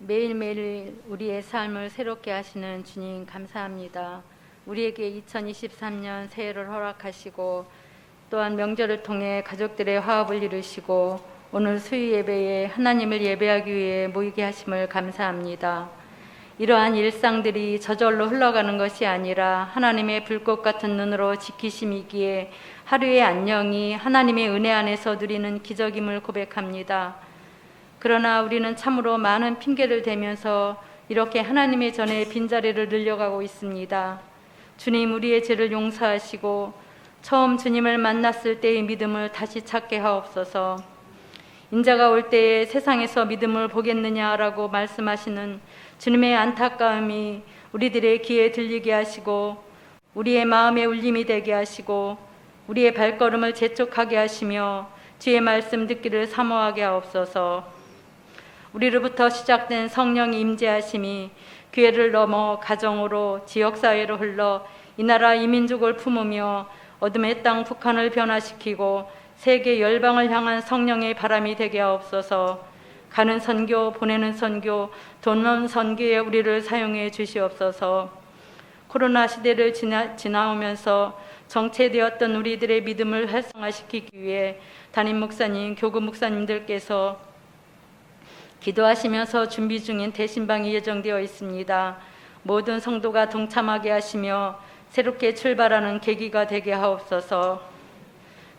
매일매일 우리의 삶을 새롭게 하시는 주님 감사합니다. 우리에게 2023년 새해를 허락하시고 또한 명절을 통해 가족들의 화합을 이루시고 오늘 수요 예배에 하나님을 예배하기 위해 모이게 하심을 감사합니다. 이러한 일상들이 저절로 흘러가는 것이 아니라 하나님의 불꽃 같은 눈으로 지키심이기에 하루의 안녕이 하나님의 은혜 안에서 누리는 기적임을 고백합니다. 그러나 우리는 참으로 많은 핑계를 대면서 이렇게 하나님의 전에 빈자리를 늘려가고 있습니다. 주님, 우리의 죄를 용서하시고 처음 주님을 만났을 때의 믿음을 다시 찾게 하옵소서. 인자가 올 때에 세상에서 믿음을 보겠느냐라고 말씀하시는 주님의 안타까움이 우리들의 귀에 들리게 하시고 우리의 마음에 울림이 되게 하시고 우리의 발걸음을 재촉하게 하시며 주의 말씀 듣기를 사모하게 하옵소서. 우리로부터 시작된 성령의 임재하심이 교회를 넘어 가정으로 지역사회로 흘러 이 나라 이 민족을 품으며 어둠의 땅 북한을 변화시키고 세계 열방을 향한 성령의 바람이 되게 하옵소서. 가는 선교, 보내는 선교, 돕는 선교에 우리를 사용해 주시옵소서. 코로나 시대를 지나오면서 정체되었던 우리들의 믿음을 활성화시키기 위해 담임 목사님, 교구 목사님들께서 기도하시면서 준비 중인 대신방이 예정되어 있습니다. 모든 성도가 동참하게 하시며 새롭게 출발하는 계기가 되게 하옵소서.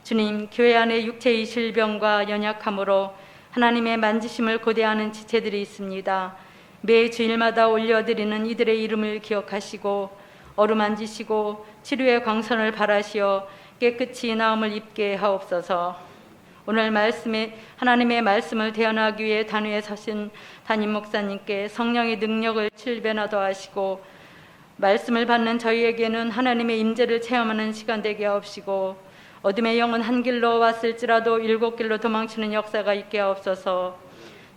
주님, 교회 안에 육체의 질병과 연약함으로 하나님의 만지심을 고대하는 지체들이 있습니다. 매 주일마다 올려드리는 이들의 이름을 기억하시고 어루만지시고 치료의 광선을 바라시어 깨끗이 나음을 입게 하옵소서. 오늘 하나님의 말씀을 대언하기 위해 단위에 서신 담임 목사님께 성령의 능력을 7배나 더하시고 말씀을 받는 저희에게는 하나님의 임재를 체험하는 시간 되게 하옵시고 어둠의 영은 한 길로 왔을지라도 7길로 도망치는 역사가 있게 하옵소서.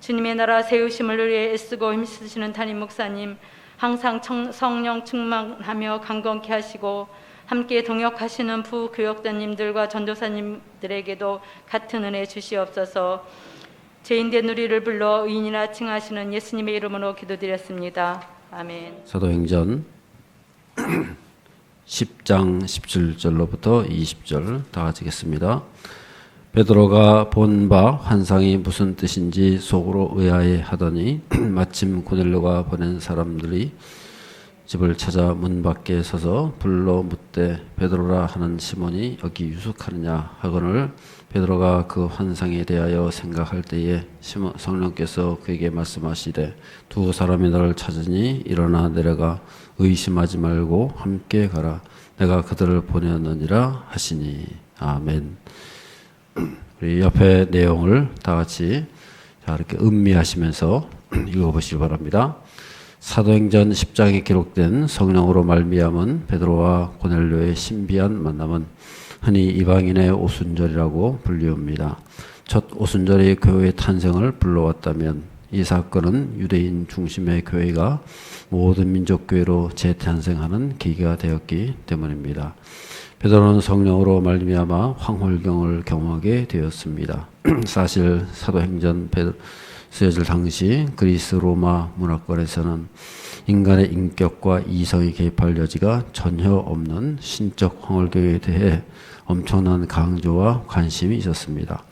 주님의 나라 세우심을 위해 애쓰고 힘쓰시는 담임 목사님 항상 성령 충만하며 강건케 하시고 함께 동역하시는 부교역자님들과 전도사님들에게도 같은 은혜 주시옵소서. 죄인된 우리를 불러 의인이라 칭하시는 예수님의 이름으로 기도드렸습니다. 아멘. 사도행전 10장 17절로부터 20절 다 같이 읽겠습니다. 베드로가 본 바 환상이 무슨 뜻인지 속으로 의아해 하더니 마침 고넬료가 보낸 사람들이 집을 찾아 문 밖에 서서 불러 묻되 베드로라 하는 시몬이 여기 유숙하느냐 하거늘 베드로가 그 환상에 대하여 생각할 때에 성령께서 그에게 말씀하시되 두 사람이 너를 찾으니 일어나 내려가 의심하지 말고 함께 가라 내가 그들을 보내었느니라 하시니. 아멘. 우리 옆에 내용을 다 같이 이렇게 음미하시면서 읽어보시기 바랍니다. 사도행전 10장에 기록된 성령으로 말미암은 베드로와 고넬료의 신비한 만남은 흔히 이방인의 오순절이라고 불리웁니다. 첫 오순절이 교회의 탄생을 불러왔다면 이 사건은 유대인 중심의 교회가 모든 민족교회로 재탄생하는 계기가 되었기 때문입니다. 베드로는 성령으로 말미암아 황홀경을 경험하게 되었습니다. 사실 사도행전 쓰여질 당시 그리스 로마 문화권에서는 인간의 인격과 이성이 개입할 여지가 전혀 없는 신적 황홀경에 대해 엄청난 강조와 관심이 있었습니다.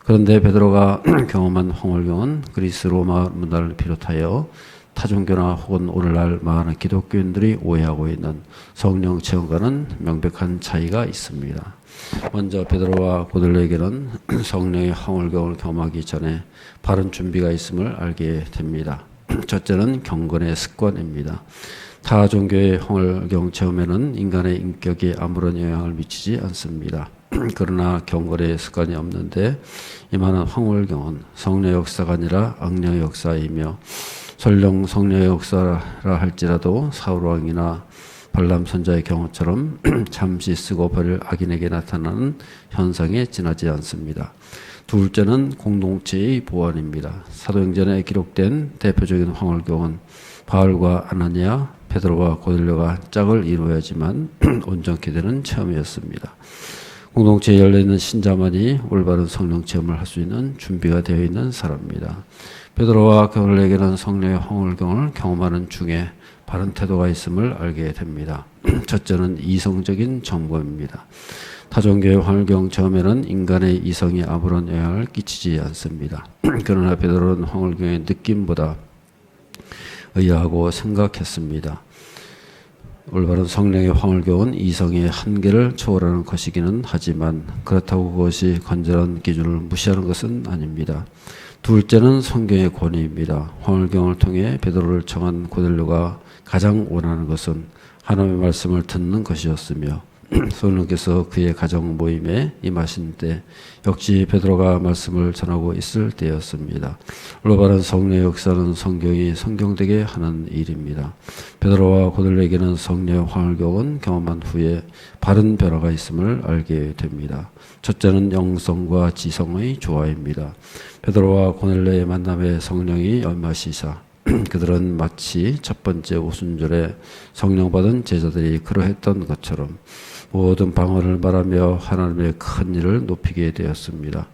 그런데 베드로가 경험한 황홀경은 그리스 로마 문화를 비롯하여 타종교나 혹은 오늘날 많은 기독교인들이 오해하고 있는 성령 체험과는 명백한 차이가 있습니다. 먼저 베드로와 고넬료에게는 성령의 황홀경을 경험하기 전에 바른 준비가 있음을 알게 됩니다. 첫째는 경건의 습관입니다. 타 종교의 황홀경 체험에는 인간의 인격에 아무런 영향을 미치지 않습니다. 그러나 경건의 습관이 없는데 임하는 황홀경은 성령의 역사가 아니라 악령의 역사이며 설령 성령의 역사라 할지라도 사울왕이나 발람 선자의 경우처럼 잠시 쓰고 버릴 악인에게 나타나는 현상에 지나지 않습니다. 둘째는 공동체의 보완입니다. 사도행전에 기록된 대표적인 황홀경은 바울과 아나니아, 베드로와 고넬료가 짝을 이루어야지만 온전케 되는 체험이었습니다. 공동체에 열려있는 신자만이 올바른 성령 체험을 할 수 있는 준비가 되어 있는 사람입니다. 베드로와 고넬료에게는 성령의 황홀경을 경험하는 중에 바른 태도가 있음을 알게 됩니다. 첫째는 이성적인 점검입니다. 타종교의 황홀경 체험에는 인간의 이성이 아무런 영향을 끼치지 않습니다. 그러나 베드로는 황홀경의 느낌보다 의아하고 생각했습니다. 올바른 성령의 황홀경은 이성의 한계를 초월하는 것이기는 하지만 그렇다고 그것이 건전한 기준을 무시하는 것은 아닙니다. 둘째는 성경의 권위입니다. 황홀경을 통해 베드로를 청한 고넬료가 가장 원하는 것은 하나님의 말씀을 듣는 것이었으며 성령께서 그의 가정 모임에 임하신 때 역시 베드로가 말씀을 전하고 있을 때였습니다. 올바른 성령의 역사는 성경이 성경되게 하는 일입니다. 베드로와 고넬료에게는 성령의 황홀경은 경험한 후에 바른 변화가 있음을 알게 됩니다. 첫째는 영성과 지성의 조화입니다. 베드로와 고넬료의 만남에 성령이 임하시사 그들은 마치 첫 번째 오순절에 성령 받은 제자들이 그러했던 것처럼 모든 방언을 말하며 하나님의 큰 일을 높이게 되었습니다.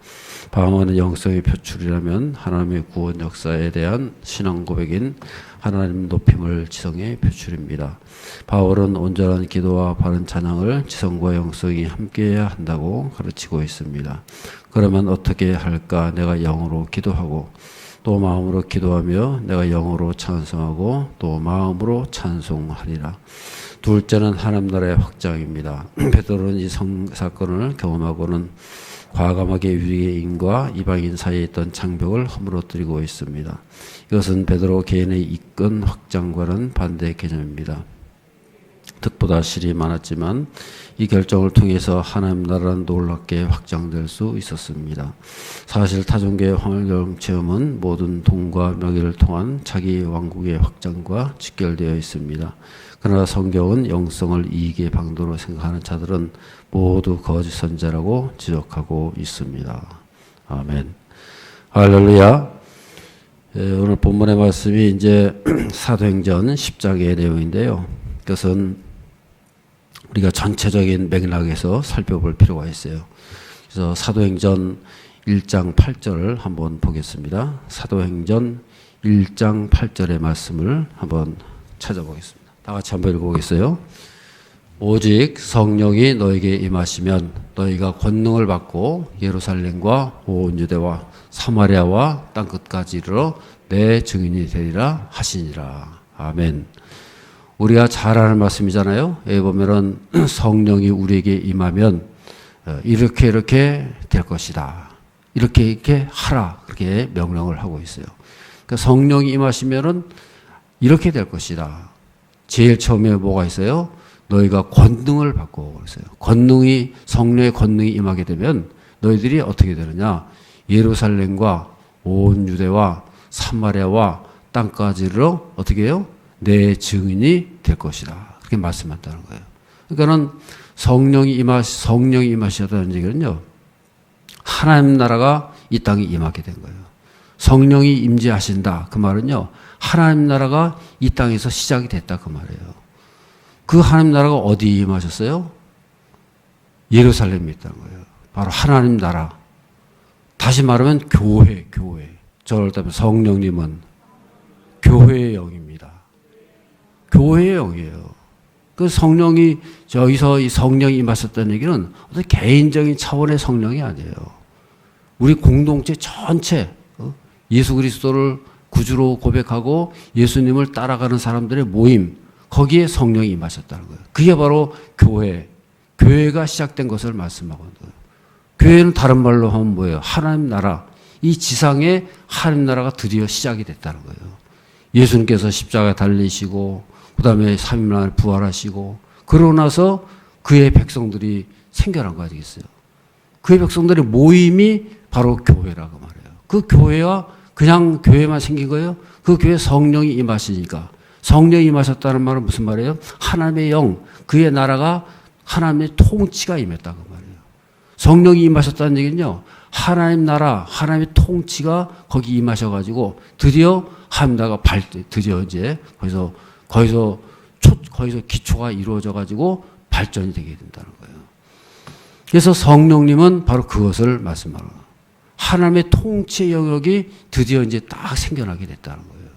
방언은 영성의 표출이라면 하나님의 구원 역사에 대한 신앙 고백인 하나님 높임을 지성의 표출입니다. 바울은 온전한 기도와 바른 찬양을 지성과 영성이 함께해야 한다고 가르치고 있습니다. 그러면 어떻게 할까? 내가 영으로 기도하고 또 마음으로 기도하며 내가 영으로 찬송하고 또 마음으로 찬송하리라. 둘째는 하나님 나라의 확장입니다. 베드로는 이 사건을 경험하고는 과감하게 유대인과 이방인 사이에 있던 장벽을 허물어뜨리고 있습니다. 이것은 베드로 개인의 이권 확장과는 반대 개념입니다. 득보다 실이 많았지만 이 결정을 통해서 하나님 나라는 놀랍게 확장될 수 있었습니다. 사실 타종교의 황홀경 체험은 모든 돈과 명예를 통한 자기 왕국의 확장과 직결되어 있습니다. 그러나 성경은 영성을 이익의 방도로 생각하는 자들은 모두 거짓 선자라고 지적하고 있습니다. 아멘. 할렐루야. 오늘 본문의 말씀이 이제 사도행전 10장의 내용인데요. 그것은 우리가 전체적인 맥락에서 살펴볼 필요가 있어요. 그래서 사도행전 1장 8절을 한번 보겠습니다. 사도행전 1장 8절의 말씀을 한번 찾아보겠습니다. 다 같이 한번 읽어보겠어요. 오직 성령이 너에게 임하시면 너희가 권능을 받고 예루살렘과 온 유대와 사마리아와 땅끝까지 이르러 내 증인이 되리라 하시니라. 아멘. 우리가 잘 아는 말씀이잖아요. 여기 보면은 성령이 우리에게 임하면 이렇게 될 것이다. 이렇게 하라. 그렇게 명령을 하고 있어요. 그러니까 성령이 임하시면은 이렇게 될 것이다. 제일 처음에 뭐가 있어요? 너희가 권능을 받고 그랬어요. 성령의 권능이 임하게 되면 너희들이 어떻게 되느냐? 예루살렘과 온 유대와 사마리아와 땅까지로 어떻게 해요? 내 증인이 될 것이다. 그렇게 말씀한다는 거예요. 그러니까는 성령이 임하시다는 얘기는요. 하나님 나라가 이 땅에 임하게 된 거예요. 성령이 임재하신다. 그 말은요. 하나님 나라가 이 땅에서 시작이 됐다. 그 말이에요. 그 하나님 나라가 어디 임하셨어요? 예루살렘에 있다는 거예요. 바로 하나님 나라. 다시 말하면 교회. 저를 따르면 성령님은 교회의 영입니다. 교회의 영이에요. 그 성령이 여기서 이 성령이 임하셨다는 얘기는 어떤 개인적인 차원의 성령이 아니에요. 우리 공동체 전체 예수 그리스도를 구주로 고백하고 예수님을 따라가는 사람들의 모임, 거기에 성령이 임하셨다는 거예요. 그게 바로 교회가 시작된 것을 말씀하고 있는 거예요. 교회는 다른 말로 하면 뭐예요? 하나님 나라. 이 지상에 하나님 나라가 드디어 시작이 됐다는 거예요. 예수님께서 십자가에 달리시고 그 다음에 3일 만에 부활하시고 그러고 나서 그의 백성들이 생겨난 거 아니겠어요? 그의 백성들의 모임이 바로 교회라고 말해요. 그 교회가 그냥 교회만 생긴 거예요? 그 교회에 성령이 임하시니까. 성령이 임하셨다는 말은 무슨 말이에요? 하나님의 영, 그의 나라가 하나님의 통치가 임했다고 말이에요. 성령이 임하셨다는 얘기는요. 하나님 나라, 하나님의 통치가 거기 임하셔가지고 드디어 하나님 나라가 드디어 이제 거기서 기초가 이루어져가지고 발전이 되게 된다는 거예요. 그래서 성령님은 바로 그것을 말씀하는 거예요. 하나님의 통치 영역이 드디어 이제 딱 생겨나게 됐다는 거예요.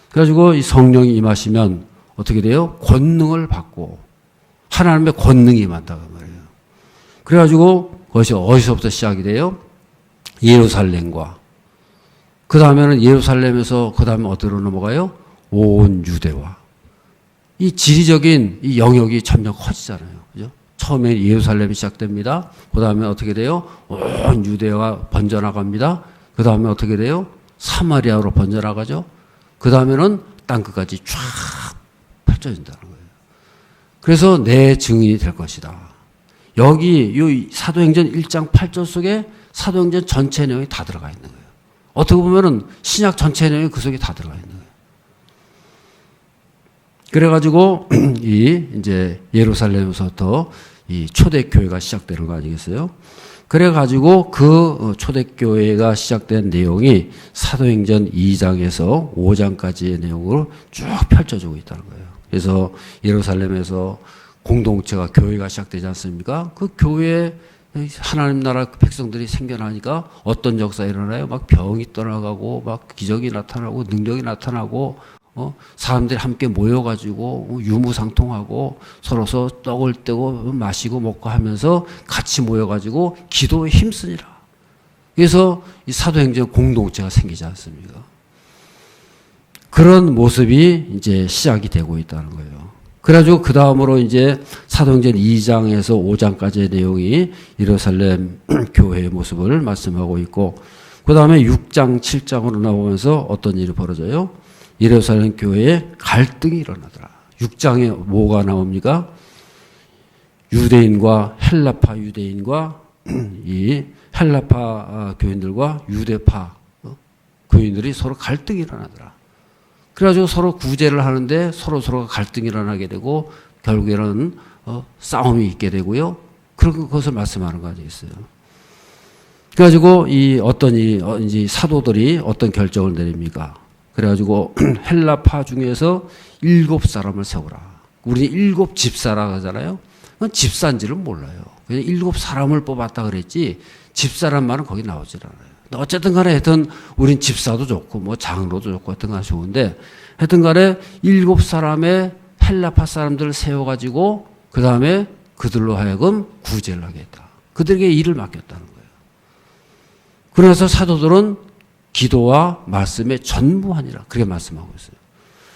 그래가지고 이 성령이 임하시면 어떻게 돼요? 권능을 받고 하나님의 권능이 임한다고 말이에요. 그래가지고 그것이 어디서부터 시작이 돼요? 예루살렘과 그 다음에는 예루살렘에서 그 다음에 어디로 넘어가요? 온 유대와 이 지리적인 이 영역이 점점 커지잖아요. 그죠? 처음에 예루살렘이 시작됩니다. 그 다음에 어떻게 돼요? 온 유대와 번져나갑니다. 그 다음에 어떻게 돼요? 사마리아로 번져나가죠. 그 다음에는 땅끝까지 쫙 펼쳐진다는 거예요. 그래서 내 증인이 될 것이다. 여기 이 사도행전 1장 8절 속에 사도행전 전체 내용이 다 들어가 있는 거예요. 어떻게 보면은 신약 전체 내용이 그 속에 다 들어가 있는 거예요. 그래가지고 이제 예루살렘에서부터 이 초대교회가 시작되는 거 아니겠어요? 그래가지고 그 초대교회가 시작된 내용이 사도행전 2장에서 5장까지의 내용으로 쭉 펼쳐지고 있다는 거예요. 그래서 예루살렘에서 공동체가 교회가 시작되지 않습니까? 그 교회에 하나님 나라 백성들이 생겨나니까 어떤 역사가 일어나요? 막 병이 떠나가고 막 기적이 나타나고 능력이 나타나고 사람들이 함께 모여가지고 유무상통하고 서로서 떡을 떼고 마시고 먹고 하면서 같이 모여가지고 기도에 힘쓰니라. 그래서 이 사도행전 공동체가 생기지 않습니까? 그런 모습이 이제 시작이 되고 있다는 거예요. 그래가지고 그 다음으로 이제 사도행전 2장에서 5장까지의 내용이 예루살렘 교회의 모습을 말씀하고 있고, 그 다음에 6장, 7장으로 나오면서 어떤 일이 벌어져요? 예루살렘 교회에 갈등이 일어나더라. 6장에 뭐가 나옵니까? 유대인과 헬라파 유대인과 이 헬라파 교인들과 유대파 교인들이 서로 갈등이 일어나더라. 그래가지고 서로 구제를 하는데 서로가 갈등이 일어나게 되고 결국에는 싸움이 있게 되고요. 그런 것을 말씀하는 거 아니겠어요? 그래가지고 이 사도들이 어떤 결정을 내립니까? 그래가지고 헬라파 중에서 7사람을 세우라. 우리는 7집사라 하잖아요. 그건 집사인지를 몰라요. 그냥 7사람을 뽑았다 그랬지 집사란 말은 거기 나오질 않아요. 어쨌든 간에 하여튼 우린 집사도 좋고 뭐 장로도 좋고 하여튼 간에 좋은데 하여튼 간에 7사람의 헬라파 사람들을 세워가지고 그 다음에 그들로 하여금 구제를 하겠다. 그들에게 일을 맡겼다는 거예요. 그래서 사도들은 기도와 말씀에 전무하니라. 그렇게 말씀하고 있어요.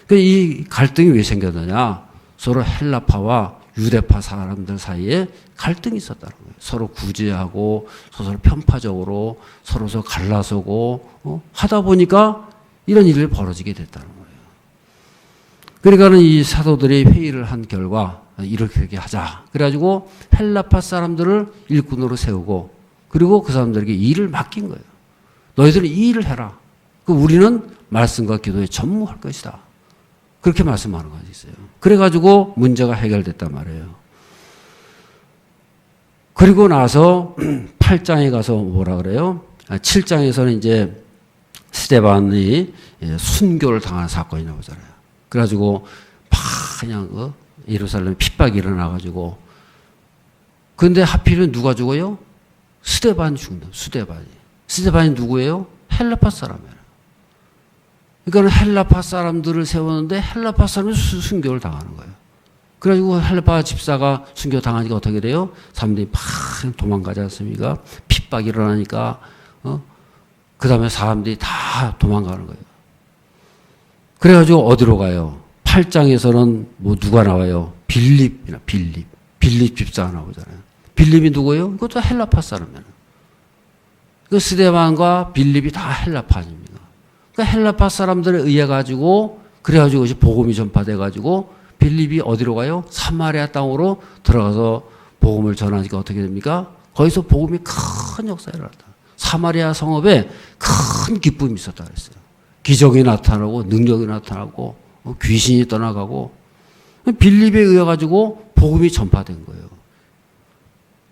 그러니까 이 갈등이 왜 생겼느냐. 서로 헬라파와 유대파 사람들 사이에 갈등이 있었다는 거예요. 서로 구제하고 서로 편파적으로 서로 갈라서고 하다 보니까 이런 일이 벌어지게 됐다는 거예요. 그러니까는 이 사도들이 회의를 한 결과 이렇게 하자. 그래가지고 헬라파 사람들을 일꾼으로 세우고 그리고 그 사람들에게 일을 맡긴 거예요. 너희들은 이 일을 해라. 우리는 말씀과 기도에 전무할 것이다. 그렇게 말씀하는 것이 있어요. 그래가지고 문제가 해결됐단 말이에요. 그리고 나서 8장에 가서 뭐라 그래요? 7장에서는 이제 스데반이 순교를 당하는 사건이 나오잖아요. 그래가지고 막 그냥 예루살렘 핍박이 일어나가지고 근데 하필은 누가 죽어요? 스데반이 죽는다. 스데반이 누구예요? 헬라파 사람이에요. 그러니까 헬라파 사람들을 세웠는데 헬라파 사람이 순교를 당하는 거예요. 그래가지고 헬라파 집사가 순교 당하니까 어떻게 돼요? 사람들이 막 도망가지 않습니까? 핍박이 일어나니까 그 다음에 사람들이 다 도망가는 거예요. 그래가지고 어디로 가요? 8장에서는 뭐 누가 나와요? 빌립 집사가 나오잖아요. 빌립이 누구예요? 그것도 헬라파 사람이에요. 그 스데반과 빌립이 다 헬라파입니다. 그러니까 헬라파 사람들에 의해 가지고 그래가지고 복음이 전파돼 가지고 빌립이 어디로 가요? 사마리아 땅으로 들어가서 복음을 전하니까 어떻게 됩니까? 거기서 복음이 큰 역사가 일어났다. 사마리아 성읍에 큰 기쁨이 있었다 그랬어요. 기적이 나타나고 능력이 나타나고 귀신이 떠나가고 빌립에 의해 가지고 복음이 전파된 거예요.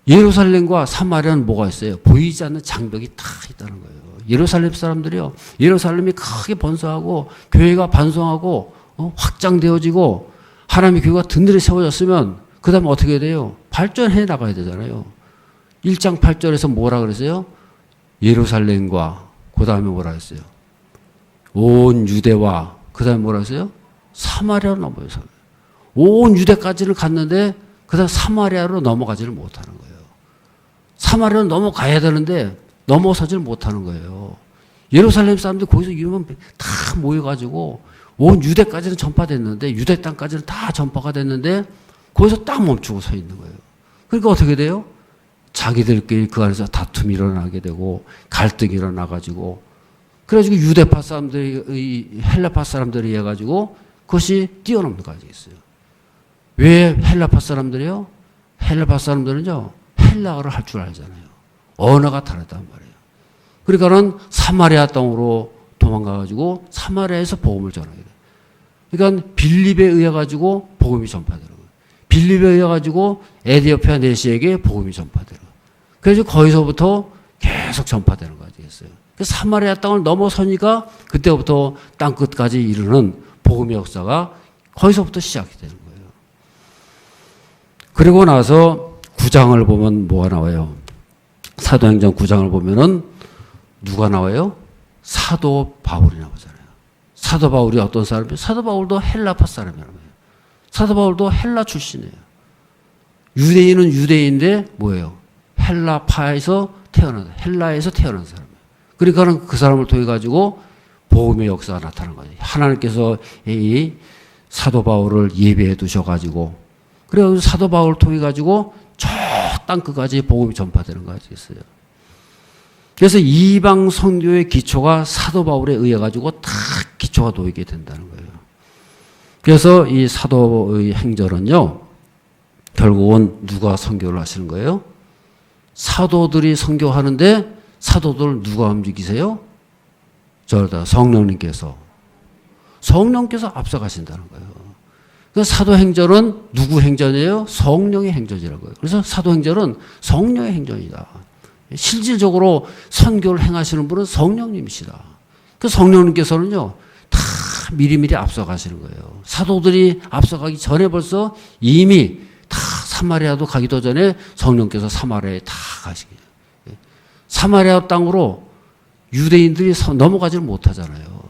예루살렘과 사마리아는 뭐가 있어요? 보이지 않는 장벽이 다 있다는 거예요. 예루살렘 사람들이요. 예루살렘이 크게 번성하고 교회가 반성하고 확장되어지고 하나님의 교회가 든든히 세워졌으면 그 다음에 어떻게 돼요? 발전해 나가야 되잖아요. 1장 8절에서 뭐라 그랬어요? 예루살렘과 그 다음에 뭐라 했어요? 온 유대와 그 다음에 뭐라 했어요? 사마리아로 넘어서 온 유대까지를 갔는데 그 다음 사마리아로 넘어가지를 못하는 거예요. 사마리아로 넘어가야 되는데 넘어서지를 못하는 거예요. 예루살렘 사람들이 거기서 이러면 다 모여가지고 온 유대까지는 전파됐는데 유대 땅까지는 다 전파가 됐는데 거기서 딱 멈추고 서 있는 거예요. 그러니까 어떻게 돼요? 자기들끼리 그 안에서 다툼이 일어나게 되고 갈등이 일어나가지고 그래가지고 유대파 사람들이 헬라파 사람들이 해가지고 그것이 뛰어넘는 가지가 있어요. 왜 헬라파 사람들이요? 헬라파 사람들은요 헬라어를 할 줄 알잖아요. 언어가 다르단 말이에요. 그러니까는 사마리아 땅으로 도망가가지고 사마리아에서 복음을 전하게 돼요. 그러니까 빌립에 의해 가지고 복음이 전파되는 거예요. 빌립에 의해 가지고 에디오피아 내시에게 복음이 전파되는 거예요. 그래서 거기서부터 계속 전파되는 거 아니겠어요? 사마리아 땅을 넘어서니까 그때부터 땅 끝까지 이르는 복음의 역사가 거기서부터 시작이 되는 거예요. 그리고 나서 9장을 보면 뭐가 나와요? 사도행전 9장을 보면은 누가 나와요? 사도 바울이 나오잖아요. 사도 바울이 어떤 사람이에요? 사도 바울도 헬라파 사람이라고 해요. 사도 바울도 헬라 출신이에요. 유대인은 유대인인데 뭐예요? 헬라파에서 헬라에서 태어난 사람이에요. 그러니까 그 사람을 통해 가지고 복음의 역사가 나타난 거예요. 하나님께서 이 사도 바울을 예배해 두셔가지고 그래서 사도 바울을 통해 가지고 저 땅끝까지 복음이 전파되는 거 아시겠어요? 그래서 이방 선교의 기초가 사도 바울에 의해 가지고 다 기초가 놓이게 된다는 거예요. 그래서 이 사도의 행전은요, 결국은 누가 선교를 하시는 거예요? 사도들이 선교하는데 사도들 누가 움직이세요? 성령님께서 앞서가신다는 거예요. 그래서 사도행전은 누구 행전이에요? 성령의 행전이라고요. 그래서 사도행전은 성령의 행전이다. 실질적으로 선교를 행하시는 분은 성령님이시다. 그 성령님께서는요, 다 미리미리 앞서가시는 거예요. 사도들이 앞서가기 전에 벌써 이미 다 사마리아도 가기도 전에 성령께서 사마리아에 다 가시게. 사마리아 땅으로 유대인들이 넘어가지를 못하잖아요.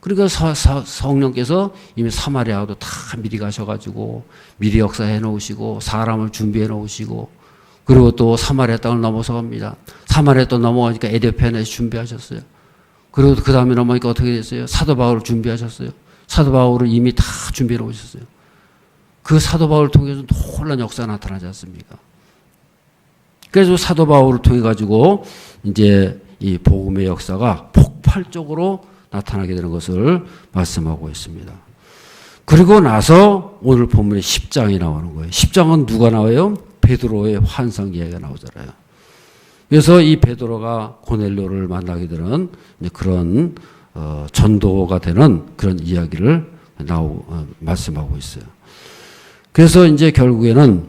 그러니까 성령께서 이미 사마리아도 다 미리 가셔가지고 미리 역사해 놓으시고 사람을 준비해 놓으시고 그리고 또 사마리아 땅을 넘어서 갑니다. 사마리아 땅 넘어가니까 에디오피아에서 준비하셨어요. 그리고 그 다음에 넘어가니까 어떻게 됐어요? 사도 바울을 준비하셨어요. 사도 바울을 이미 다 준비해 놓으셨어요. 그 사도 바울을 통해서 놀라운 역사가 나타나지 않습니까? 그래서 사도 바울을 통해 가지고 이제 이 복음의 역사가 폭발적으로 나타나게 되는 것을 말씀하고 있습니다. 그리고 나서 오늘 본문에 10장이 나오는 거예요. 10장은 누가 나와요? 베드로의 환상 이야기가 나오잖아요. 그래서 이 베드로가 고넬료를 만나게 되는 그런 전도가 되는 그런 이야기를 말씀하고 있어요. 그래서 이제 결국에는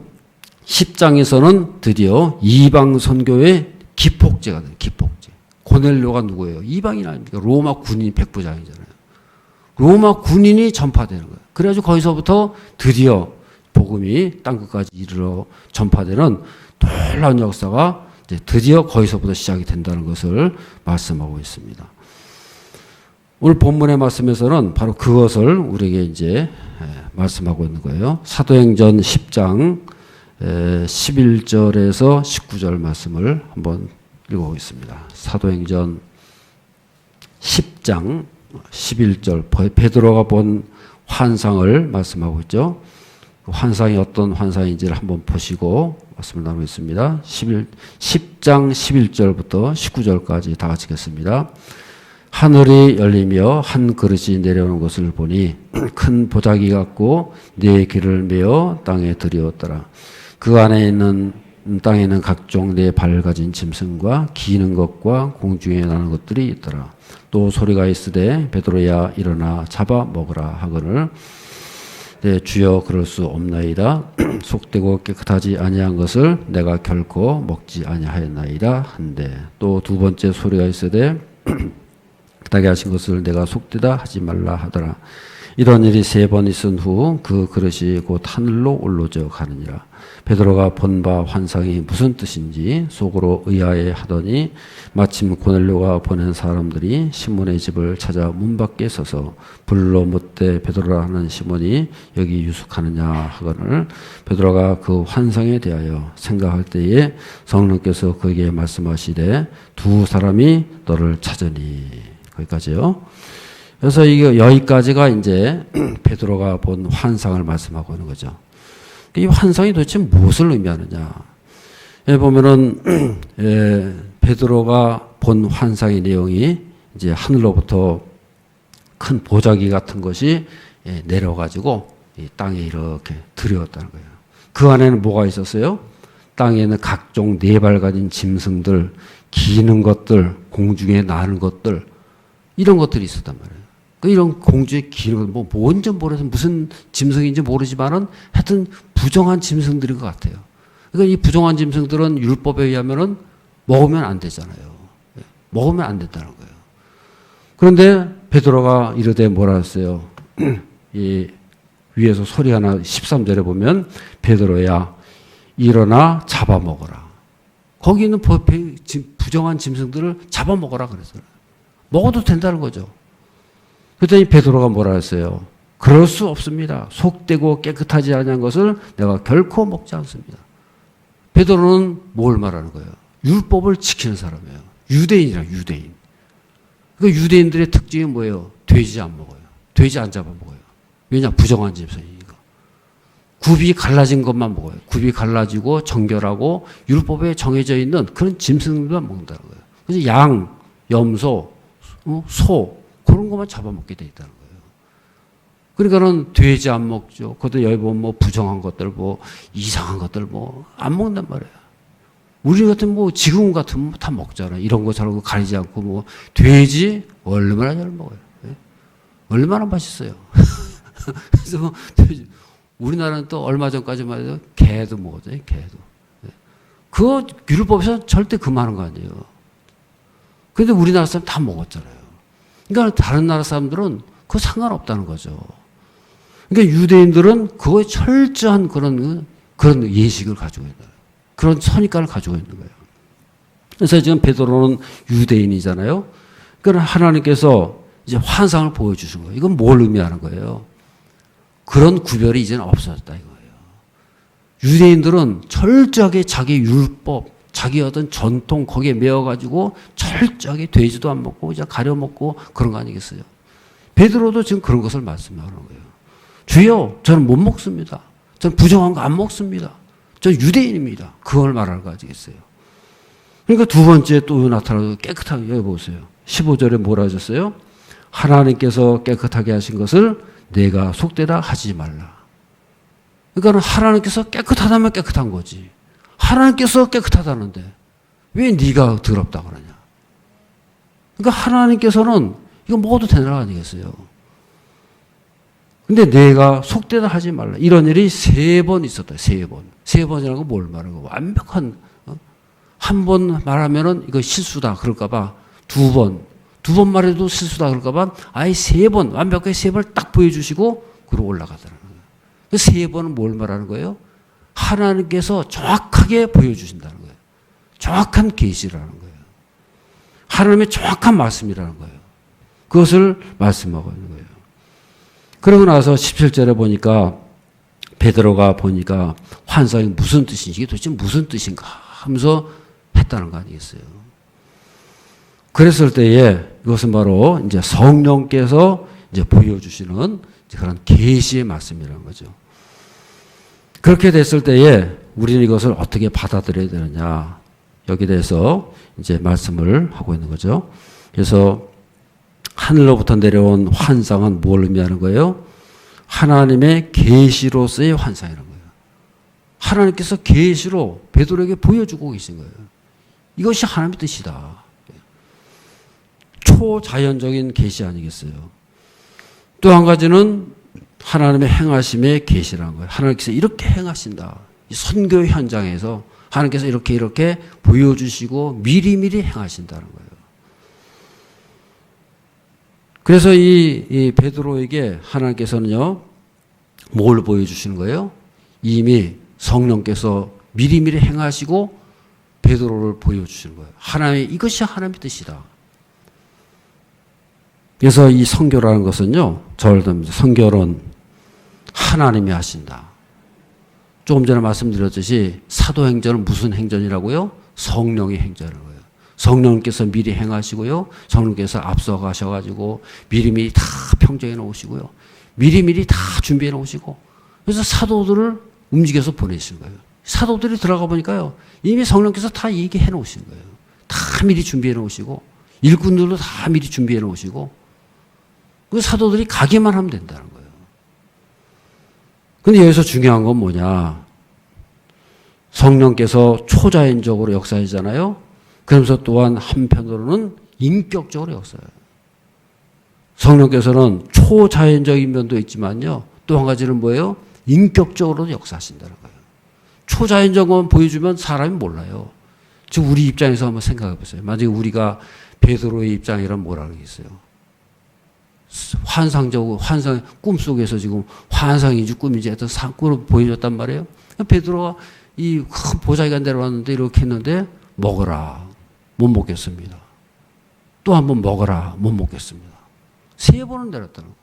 10장에서는 드디어 이방 선교의 기폭제가 돼요. 기폭제. 고넬료가 누구예요? 이방인 아닙니까? 로마 군인 백부장이잖아요. 로마 군인이 전파되는 거예요. 그래가지고 거기서부터 드디어 복음이 땅끝까지 이르러 전파되는 놀라운 역사가 이제 드디어 거기서부터 시작이 된다는 것을 말씀하고 있습니다. 오늘 본문의 말씀에서는 바로 그것을 우리에게 이제 말씀하고 있는 거예요. 사도행전 10장 11절에서 19절 말씀을 한번 읽어보겠습니다. 사도행전 10장 11절 베드로가 본 환상을 말씀하고 있죠. 그 환상이 어떤 환상인지를 한번 보시고 말씀을 나누겠습니다. 10장 11절부터 19절까지 다 같이 읽겠습니다. 하늘이 열리며 한 그릇이 내려오는 것을 보니 큰 보자기 같고 네 길을 메어 땅에 들이었더라. 그 안에 있는 땅에 있는 각종 네 발 가진 짐승과 기는 것과 공중에 나는 것들이 있더라. 또 소리가 있으되 베드로야 일어나 잡아 먹으라 하거늘 네, 주여 그럴 수 없나이다. 속되고 깨끗하지 아니한 것을 내가 결코 먹지 아니하였나이다 한데 또 두 번째 소리가 있으되 깨끗하게 하신 것을 내가 속되다 하지 말라 하더라. 이런 일이 3번 있은 후 그 그릇이 곧 하늘로 올라져 가느니라. 베드로가 본 바 환상이 무슨 뜻인지 속으로 의아해 하더니 마침 고넬료가 보낸 사람들이 시몬의 집을 찾아 문 밖에 서서 불러 묻되 베드로라 하는 시몬이 여기 유숙하느냐 하거늘 베드로가 그 환상에 대하여 생각할 때에 성령께서 그에게 말씀하시되 두 사람이 너를 찾으니. 거기까지요. 그래서 이게 여기까지가 이제 베드로가 본 환상을 말씀하고 있는 거죠. 이 환상이 도대체 무엇을 의미하느냐? 여기 보면은 베드로가 본 환상의 내용이 이제 하늘로부터 큰 보자기 같은 것이 내려가지고 이 땅에 이렇게 들여왔다는 거예요. 그 안에는 뭐가 있었어요? 땅에는 각종 네 발 가진 짐승들, 기는 것들, 공중에 나는 것들 이런 것들이 있었단 말이에요. 이런 공중에 기는 것, 뭐 뭔지 모르서 무슨 짐승인지 모르지만은 하여튼 부정한 짐승들인 것 같아요. 그러니까 이 부정한 짐승들은 율법에 의하면은 먹으면 안 되잖아요. 먹으면 안 된다는 거예요. 그런데 베드로가 이르되 뭐라 했어요? 이 위에서 소리 하나 13절에 보면 베드로야 일어나 잡아먹어라. 거기 있는 부정한 짐승들을 잡아먹어라 그랬어요. 먹어도 된다는 거죠. 그랬더니 베드로가 뭐라 했어요? 그럴 수 없습니다. 속되고 깨끗하지 않은 것을 내가 결코 먹지 않습니다. 베드로는 뭘 말하는 거예요? 율법을 지키는 사람이에요. 유대인이라 유대인. 그 유대인들의 특징이 뭐예요? 돼지 안 먹어요. 돼지 안 잡아먹어요. 왜냐? 부정한 짐승이니까. 굽이 갈라진 것만 먹어요. 굽이 갈라지고 정결하고 율법에 정해져 있는 그런 짐승들만 먹는다는 거예요. 그래서 양, 염소, 소 그런 것만 잡아먹게 돼 있다는 거예요. 그러니까는 돼지 안 먹죠. 그것도 여기 보면 뭐 부정한 것들, 뭐 이상한 것들 뭐 안 먹는단 말이에요. 우리 같은 뭐 지금 같으면 다 먹잖아요. 이런 거 저런 거 가리지 않고 뭐 돼지 얼마나 잘 먹어요. 네? 얼마나 맛있어요. 그래서 뭐 돼지. 우리나라는 또 얼마 전까지만 해도 개도 먹었죠. 개도. 네. 그거 율법에서 절대 금하는 거 아니에요. 그런데 우리나라 사람 다 먹었잖아요. 그러니까 다른 나라 사람들은 그거 상관없다는 거죠. 그러니까 유대인들은 그거에 철저한 그런 예식을 가지고 있는 거예요. 그런 선입관을 가지고 있는 거예요. 그래서 지금 베드로는 유대인이잖아요. 그러니까 하나님께서 이제 환상을 보여주신 거예요. 이건 뭘 의미하는 거예요? 그런 구별이 이제는 없어졌다 이거예요. 유대인들은 철저하게 자기 율법, 자기 어떤 전통 거기에 매어가지고 철저하게 돼지도 안 먹고 이제 가려 먹고 그런 거 아니겠어요? 베드로도 지금 그런 것을 말씀하는 거예요. 주여, 저는 못 먹습니다. 저는 부정한 거 안 먹습니다. 저는 유대인입니다. 그걸 말하는 거 아니겠어요? 그러니까 두 번째 또 나타나서 깨끗하게 여기 보세요. 15절에 뭐라 하셨어요? 하나님께서 깨끗하게 하신 것을 내가 속되다 하지 말라. 그러니까 하나님께서 깨끗하다면 깨끗한 거지. 하나님께서 깨끗하다는데 왜 네가 더럽다 그러냐. 그러니까 하나님께서는 이거 먹어도 되는 거 아니겠어요. 근데 내가 속되다 하지 말라. 이런 일이 3번 있었다. 3번. 3번이라는 건 뭘 말하는 거야. 완벽한 한 번 말하면은 이거 실수다 그럴까봐 2번. 2번 말해도 실수다 그럴까봐 아예 3번 완벽하게 3번을 딱 보여주시고 그러고 올라가더라는 거예요. 그 3번은 뭘 말하는 거예요? 하나님께서 정확하게 보여주신다는 거예요. 정확한 계시라는 거예요. 하나님의 정확한 말씀이라는 거예요. 그것을 말씀하고 있는 거예요. 그러고 나서 17절에 보니까 베드로가 보니까 환상이 무슨 뜻인지 도대체 무슨 뜻인가 하면서 했다는 거 아니겠어요. 그랬을 때에 이것은 바로 이제 성령께서 이제 보여주시는 그런 계시의 말씀이라는 거죠. 그렇게 됐을 때에 우리는 이것을 어떻게 받아들여야 되느냐. 여기에 대해서 이제 말씀을 하고 있는 거죠. 그래서 하늘로부터 내려온 환상은 뭘 의미하는 거예요? 하나님의 계시로서의 환상이라는 거예요. 하나님께서 계시로 베드로에게 보여주고 계신 거예요. 이것이 하나님의 뜻이다. 초자연적인 계시 아니겠어요? 또 한 가지는 하나님의 행하심의 계시라는 거예요. 하나님께서 이렇게 행하신다. 이 선교 현장에서 하나님께서 이렇게 보여주시고 미리미리 행하신다는 거예요. 그래서 이 베드로에게 하나님께서는요, 뭘 보여주시는 거예요? 이미 성령께서 미리미리 행하시고 베드로를 보여주시는 거예요. 이것이 하나님의 뜻이다. 그래서 이 선교라는 것은요, 선교는 하나님이 하신다. 조금 전에 말씀드렸듯이 사도행전은 무슨 행전이라고요? 성령의 행전이라는 거예요. 성령께서 미리 행하시고요, 성령께서 앞서 가셔가지고 미리미리 다 평정해 놓으시고요, 미리미리 다 준비해 놓으시고, 그래서 사도들을 움직여서 보내시는 거예요. 사도들이 들어가 보니까요, 이미 성령께서 다 얘기해 놓으신 거예요. 다 미리 준비해 놓으시고, 일꾼들도 다 미리 준비해 놓으시고, 그 사도들이 가기만 하면 된다는 거예요. 근데 여기서 중요한 건 뭐냐? 성령께서 초자연적으로 역사하시잖아요. 그러면서 또한 한편으로는 인격적으로 역사해요. 성령께서는 초자연적인 면도 있지만요, 또 한 가지는 뭐예요? 인격적으로도 역사하신다는 거예요. 초자연적인 건 보여주면 사람이 몰라요. 지금 우리 입장에서 한번 생각해 보세요. 만약에 우리가 베드로의 입장이라면 뭐라 그러겠어요? 꿈속에서 지금 환상인지 꿈인지 하여튼 꿈으로 보여줬단 말이에요. 베드로가 이 큰 보자기가 내려왔는데 이렇게 했는데, 먹어라. 못 먹겠습니다. 또 한 번 먹어라. 못 먹겠습니다. 3번은 내렸다는 거예요.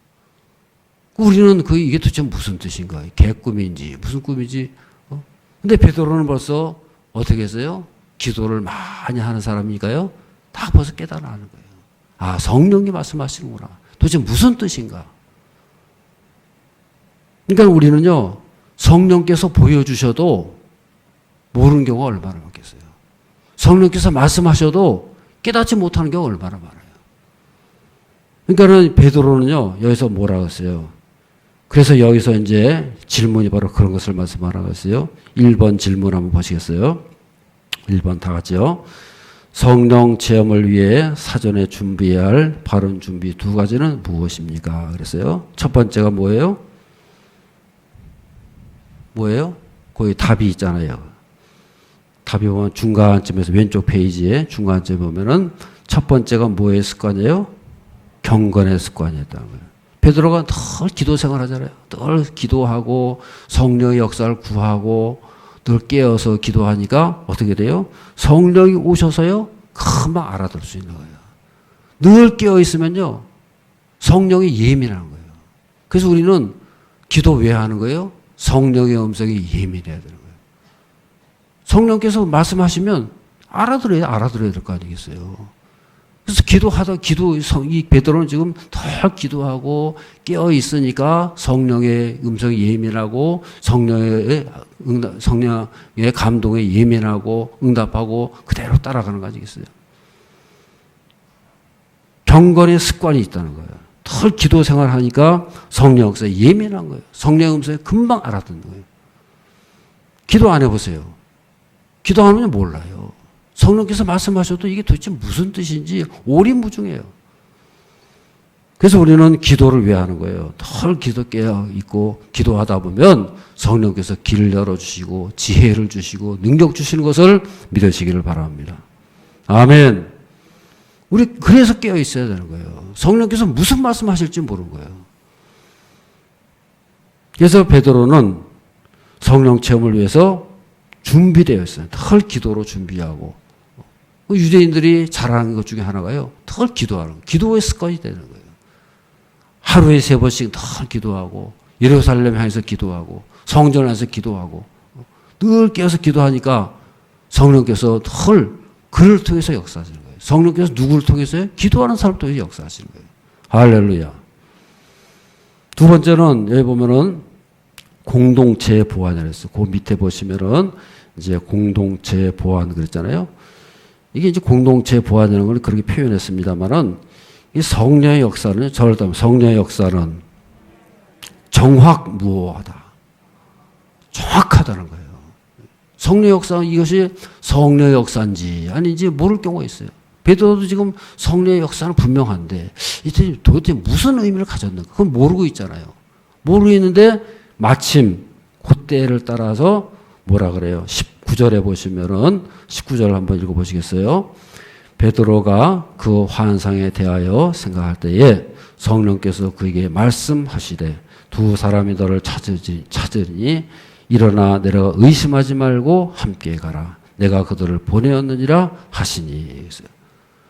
우리는 이게 도대체 무슨 뜻인가? 개꿈인지 무슨 꿈인지. 근데 베드로는 벌써 어떻게 했어요? 기도를 많이 하는 사람이니까요, 다 벌써 깨달아하는 거예요. 아, 성령이 말씀하시는구나. 도대체 무슨 뜻인가? 그러니까 우리는요, 성령께서 보여주셔도 모르는 경우가 얼마나 많겠어요. 성령께서 말씀하셔도 깨닫지 못하는 경우가 얼마나 많아요. 그러니까는 베드로는요, 여기서 뭐라고 했어요? 그래서 여기서 이제 질문이 바로 그런 것을 말씀하라고 했어요. 1번 질문 한번 보시겠어요? 1번 다 같이요. 성령 체험을 위해 사전에 준비해야 할 바른 준비 2가지는 무엇입니까? 그랬어요. 첫 번째가 뭐예요? 거기 답이 있잖아요. 답이 보면 중간쯤에서 왼쪽 페이지에 중간쯤에 보면은 첫 번째가 뭐의 습관이에요? 경건의 습관이었다는 거예요. 베드로가 늘 기도 생활 하잖아요. 늘 기도하고 성령의 역사를 구하고 늘 깨어서 기도하니까 어떻게 돼요? 성령이 오셔서요, 금방 알아들 수 있는 거예요. 늘 깨어 있으면요, 성령이 예민한 거예요. 그래서 우리는 기도 왜 하는 거예요? 성령의 음성이 예민해야 되는 거예요. 성령께서 말씀하시면 알아들어야 될 거 아니겠어요. 그래서 이 베드로는 지금 더 기도하고 깨어 있으니까 성령의 음성이 예민하고 성령의 감동에 예민하고 응답하고 그대로 따라가는 거 아니겠어요. 경건의 습관이 있다는 거예요. 더 기도 생활하니까 성령 역사에 예민한 거예요. 성령 음성에 금방 알아듣는 거예요. 기도 안 해보세요. 기도 안 하면 몰라요. 성령께서 말씀하셔도 이게 도대체 무슨 뜻인지 오리무중해요. 그래서 우리는 기도를 왜 하는 거예요? 덜 기도 깨어 있고 기도하다 보면 성령께서 길을 열어주시고 지혜를 주시고 능력 주시는 것을 믿으시기를 바랍니다. 아멘. 우리 그래서 깨어 있어야 되는 거예요. 성령께서 무슨 말씀하실지 모르는 거예요. 그래서 베드로는 성령 체험을 위해서 준비되어 있어요. 덜 기도로 준비하고. 유대인들이 잘하는 것 중에 하나가요, 덜 기도하는 거예요. 기도의 습관이 되는 거예요. 하루에 3번씩 덜 기도하고, 예루살렘 향해서 기도하고, 성전을 향해서 기도하고, 늘 깨어서 기도하니까 성령께서 덜 그를 통해서 역사하시는 거예요. 성령께서 누구를 통해서요? 기도하는 사람을 통해서 역사하시는 거예요. 할렐루야. 두 번째는 여기 보면은 공동체 보완이라고 했어요. 그 밑에 보시면은 이제 공동체 보완 그랬잖아요. 이게 이제 공동체 보완이라는 걸 그렇게 표현했습니다만은 이 성령의 역사는 성령의 역사는 정확무오하다. 정확하다는 거예요. 성령의 역사는 이것이 성령의 역사인지 아닌지 모를 경우가 있어요. 베드로도 지금 성령의 역사는 분명한데 이때 도대체 무슨 의미를 가졌는가? 그건 모르고 있잖아요. 모르고 있는데 마침 그때를 따라서 뭐라 그래요? 19절에 보시면은 19절 한번 읽어보시겠어요? 베드로가 그 환상에 대하여 생각할 때에 성령께서 그에게 말씀하시되 두 사람이 너를 찾으니 일어나 내려가 의심하지 말고 함께 가라. 내가 그들을 보내었느니라 하시니.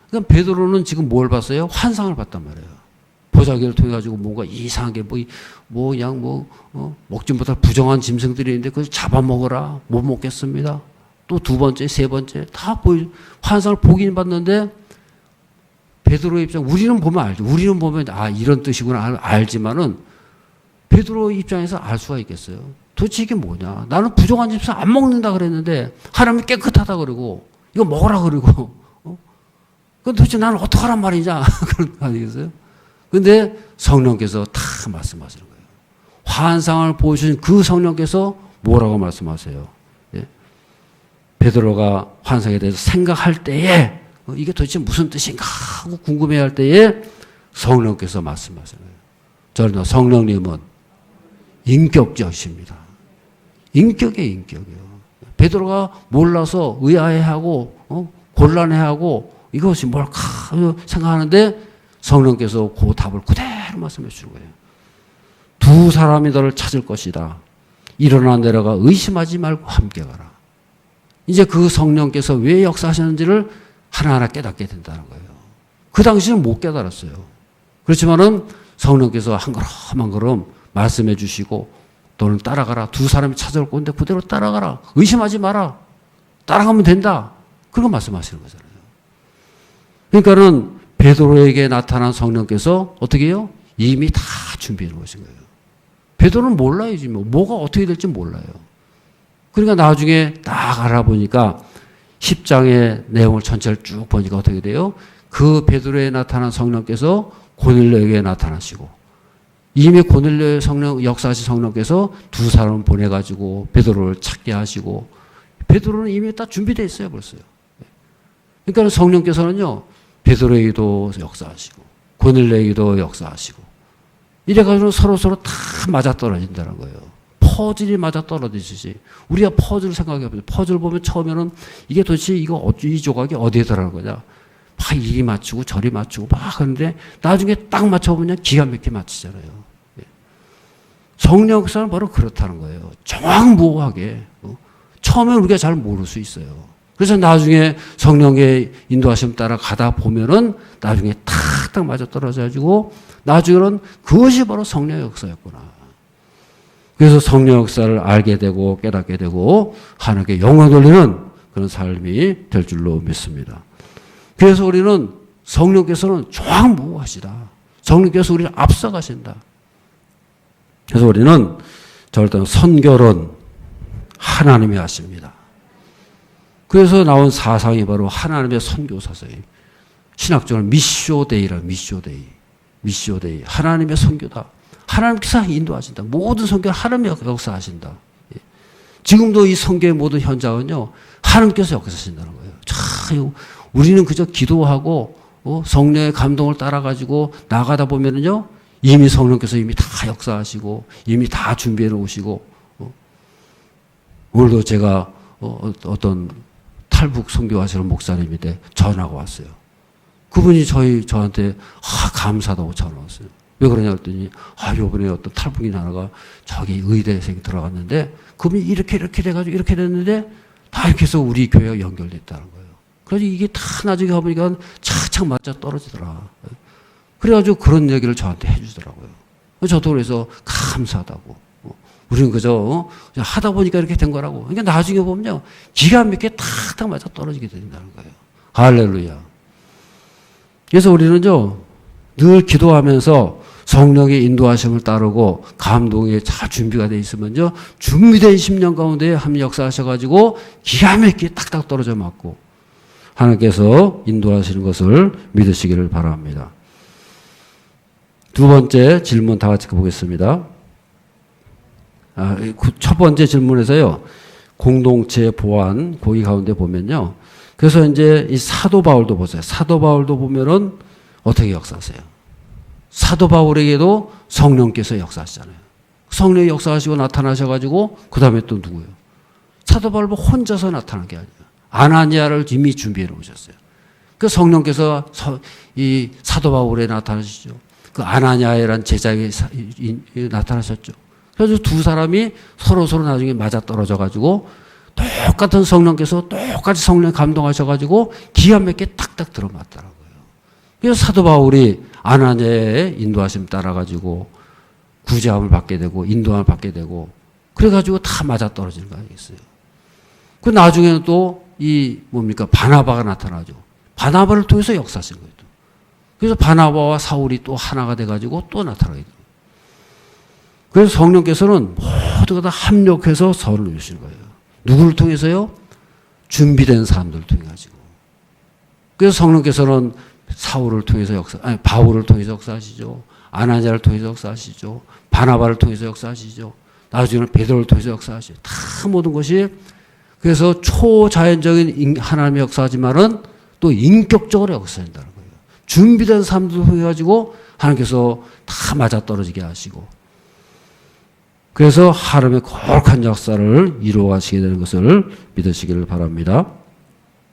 그러니까 베드로는 지금 뭘 봤어요? 환상을 봤단 말이에요. 보자기를 통해 가지고 뭔가 이상하게 먹지 못할 부정한 짐승들이 있는데 그걸 잡아먹어라. 못 먹겠습니다. 또 두 번째, 세 번째 다 환상을 보긴 봤는데 베드로의 입장, 우리는 보면 알죠. 우리는 보면 이런 뜻이구나 알지만은 베드로 입장에서 알 수가 있겠어요. 도대체 이게 뭐냐? 나는 부정한 짐승 안 먹는다 그랬는데 하나님이 깨끗하다 그러고 이거 먹으라 그러고 그럼 도대체 나는 어떡하란 말이냐? 그런 거 아니겠어요? 근데 성령께서 다 말씀하시는 거예요. 환상을 보여주신 그 성령께서 뭐라고 말씀하세요? 예? 베드로가 환상에 대해서 생각할 때에 이게 도대체 무슨 뜻인가 하고 궁금해할 때에 성령께서 말씀하시는 거예요. 저는 성령님은 인격자이십니다. 인격이에요. 베드로가 몰라서 의아해하고 곤란해하고 이것이 뭘까 생각하는데 성령께서 그 답을 그대로 말씀해 주는 거예요. 두 사람이 너를 찾을 것이다. 일어나 내려가 의심하지 말고 함께 가라. 이제 그 성령께서 왜 역사하시는지를 하나하나 깨닫게 된다는 거예요. 그 당시는 못 깨달았어요. 그렇지만은 성령께서 한 걸음 한 걸음 말씀해 주시고 너는 따라가라. 두 사람이 찾아올 건데 그대로 따라가라. 의심하지 마라. 따라가면 된다. 그런 말씀하시는 거잖아요. 그러니까는 베드로에게 나타난 성령께서 어떻게 해요? 이미 다 준비해 놓으신 거예요. 베드로는 몰라요. 지금 뭐가 어떻게 될지 몰라요. 그러니까 나중에 딱 알아보니까 10장의 내용을 전체를 쭉 보니까 어떻게 돼요? 그 베드로에 나타난 성령께서 고넬료에게 나타나시고 이미 고넬료의 성령 역사하신 성령께서 두 사람을 보내가지고 베드로를 찾게 하시고 베드로는 이미 다 준비되어 있어요 벌써요. 그러니까 성령께서는요 베드로에게도 역사하시고 고넬료에게도 역사하시고 이래가지고 서로 다 맞아떨어진다는 거예요. 퍼즐이 맞아떨어지듯이 우리가 퍼즐을 생각해보죠. 퍼즐 보면 처음에는 이게 도대체 이 조각이 어디에 들어가는 거냐 막 이리 맞추고 저리 맞추고 막 하는데 나중에 딱 맞춰보면 기가 막히게 맞추잖아요. 성령 역사는 바로 그렇다는 거예요. 정확무오하게 처음에 우리가 잘 모를 수 있어요. 그래서 나중에 성령의 인도하심 따라 가다 보면은 나중에 탁탁 맞아떨어져가지고 나중에는 그것이 바로 성령의 역사였구나. 그래서 성령 역사를 알게 되고 깨닫게 되고 하나님께 영광 돌리는 그런 삶이 될 줄로 믿습니다. 그래서 우리는 성령께서는 정확무오하시다. 성령께서 우리를 앞서가신다. 그래서 우리는 절대 선결은 하나님이 하십니다. 그래서 나온 사상이 바로 하나님의 선교 사상이에요. 신학적으로 미쇼데이라 미쇼데이. 하나님의 선교다. 하나님께서 인도하신다. 모든 선교는 하나님이 역사하신다. 지금도 이 선교의 모든 현장은요. 하나님께서 역사하신다는 거예요. 참 우리는 그저 기도하고 성령의 감동을 따라가지고 나가다 보면은요. 이미 성령께서 이미 다 역사하시고 이미 다 준비해 놓으시고 오늘도 제가 어떤 탈북 선교하시는 목사님인데 전화가 왔어요. 그분이 저한테 감사하다고 전화 왔어요. 왜 그러냐 했더니 요번에 어떤 탈북인 하나가 저기 의대생이 들어갔는데 그분이 이렇게 돼가지고 이렇게 됐는데 다 이렇게 해서 우리 교회가 연결됐다는 거예요. 그래서 이게 다 나중에 가보니까 착착 맞아 떨어지더라. 그래가지고 그런 얘기를 저한테 해주더라고요. 저도 그래서 감사하다고. 우리는 그저 하다 보니까 이렇게 된 거라고. 그러니까 나중에 보면요. 기가 막히게 탁탁 맞아 떨어지게 된다는 거예요. 할렐루야. 그래서 우리는요. 늘 기도하면서 성령의 인도하심을 따르고 감동에 잘 준비가 돼 있으면요. 준비된 10년 가운데 한 역사하셔가지고 기가 막히게 딱딱 떨어져 맞고 하나님께서 인도하시는 것을 믿으시기를 바랍니다. 두 번째 질문 다 같이 보겠습니다. 첫 번째 질문에서요. 공동체 보완 거기 가운데 보면요. 그래서 이제 이 사도 바울도 보세요. 사도 바울도 보면은 어떻게 역사하세요? 사도 바울에게도 성령께서 역사하시잖아요. 성령이 역사하시고 나타나셔가지고 그 다음에 또 누구예요? 사도 바울 혼자서 나타난 게 아니에요. 아나니아를 이미 준비해 놓으셨어요. 그 성령께서 이 사도 바울에 나타나시죠. 그 아나니아라는 제자에게 나타나셨죠. 그래서 두 사람이 서로 나중에 맞아 떨어져 가지고 똑같은 성령께서 똑같이 성령 감동하셔가지고 기가 막히게 탁탁 들어맞더라고요. 그래서 사도 바울이 아나니아의 인도하심 따라가지고 구제함을 받게 되고 인도함을 받게 되고 그래가지고 다 맞아 떨어지는 거 아니겠어요? 그 나중에는 또 이 뭡니까 바나바가 나타나죠. 바나바를 통해서 역사하신 거예요. 그래서 바나바와 사울이 또 하나가 돼가지고 또 나타나게 돼요. 그래서 성령께서는 모두가 다 합력해서 선을 이루시는 거예요. 누구를 통해서요? 준비된 사람들을 통해 가지고. 그래서 성령께서는 사울을 통해서 바울을 통해서 역사하시죠. 아나니아를 통해서 역사하시죠. 바나바를 통해서 역사하시죠. 나중에는 베드로를 통해서 역사하시죠. 다 모든 것이 그래서 초자연적인 하나님의 역사지만은 또 인격적으로 역사한다는 거예요. 준비된 사람들을 통해 가지고 하나님께서 다 맞아떨어지게 하시고 그래서 하나님의 거룩한 역사를 이루어가시게 되는 것을 믿으시기를 바랍니다.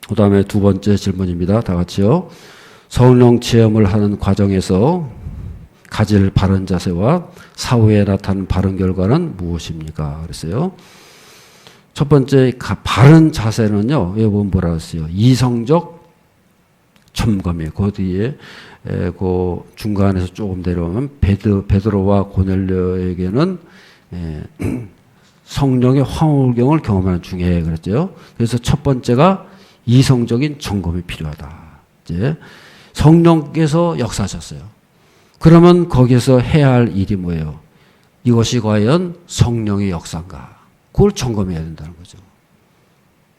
그 다음에 두 번째 질문입니다. 다 같이요. 성령 체험을 하는 과정에서 가질 바른 자세와 사후에 나타난 바른 결과는 무엇입니까? 그랬어요. 첫 번째 바른 자세는요. 여기 보면 뭐라 했어요? 이성적 점검이에요. 그 뒤에 그 중간에서 조금 내려오면 베드로와 고넬료에게는 성령의 황홀경을 경험하는 중에 그랬죠. 그래서 첫 번째가 이성적인 점검이 필요하다. 이제 성령께서 역사하셨어요. 그러면 거기에서 해야 할 일이 뭐예요? 이것이 과연 성령의 역사인가? 그걸 점검해야 된다는 거죠.